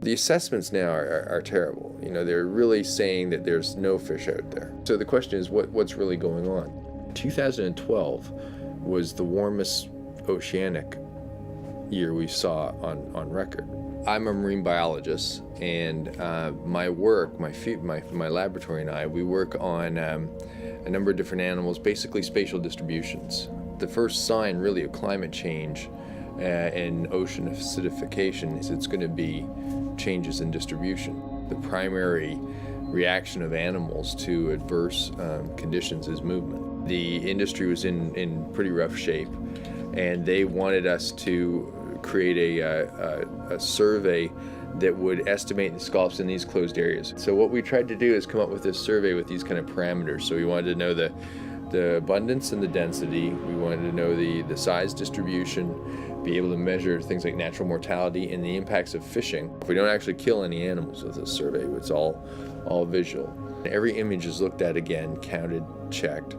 The assessments now are terrible. They're really saying that there's no fish out there. So the question is, what's really going on? 2012 was the warmest oceanic year we saw on record. I'm a marine biologist, and my work, my laboratory and I, we work on a number of different animals, basically spatial distributions. The first sign really of climate change and ocean acidification is it's going to be changes in distribution. The primary reaction of animals to adverse conditions is movement. The industry was in pretty rough shape, and they wanted us to create a survey that would estimate the scallops in these closed areas. So what we tried to do is come up with this survey with these kind of parameters. So we wanted to know the abundance and the density. We wanted to know the size distribution, be able to measure things like natural mortality and the impacts of fishing. If we don't actually kill any animals with this survey, it's all visual. Every image is looked at again, counted, checked,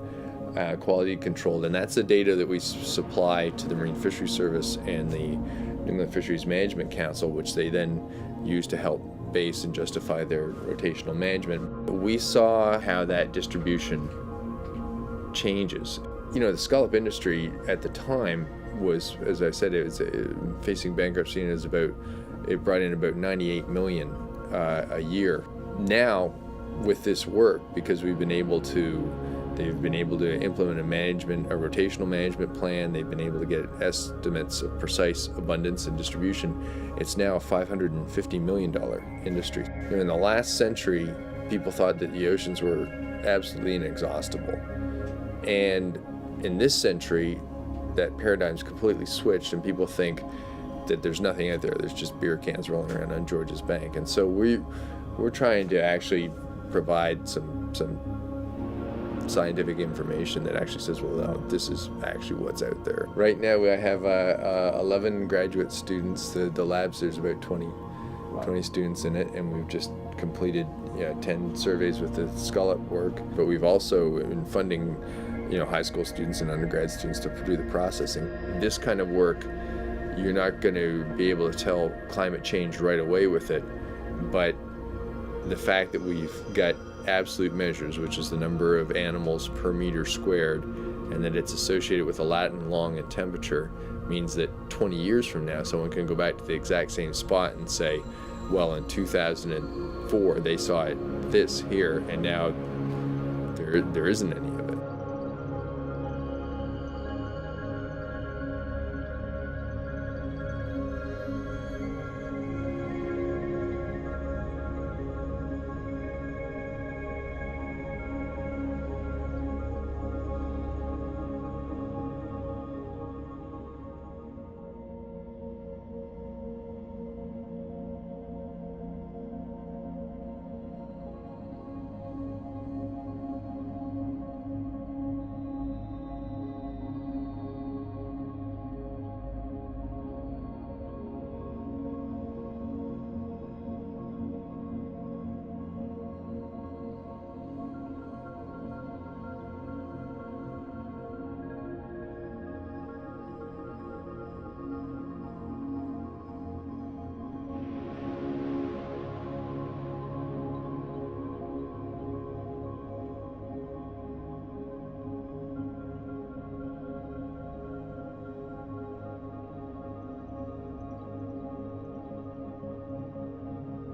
quality controlled, and that's the data that we supply to the Marine Fisheries Service and the New England Fisheries Management Council, which they then use to help base and justify their rotational management. We saw how that distribution changes. The scallop industry at the time was, as I said, it was facing bankruptcy, and it brought in about 98 million a year. Now, with this work, because they've been able to implement a rotational management plan. They've been able to get estimates of precise abundance and distribution. It's now a $550 million industry. In the last century, people thought that the oceans were absolutely inexhaustible. And in this century, that paradigm's completely switched, and people think that there's nothing out there. There's just beer cans rolling around on George's Bank. And so we're trying to actually provide some scientific information that actually says, well, no, this is actually what's out there. Right now, I have 11 graduate students. The labs, there's about 20 students in it, and we've just completed 10 surveys with the scallop work. But we've also been funding high school students and undergrad students to do the processing. This kind of work, you're not going to be able to tell climate change right away with it, but the fact that we've got absolute measures, which is the number of animals per meter squared, and that it's associated with a Latin long and temperature, means that 20 years from now, someone can go back to the exact same spot and say, well, in 2004, they saw this here, and now there isn't any.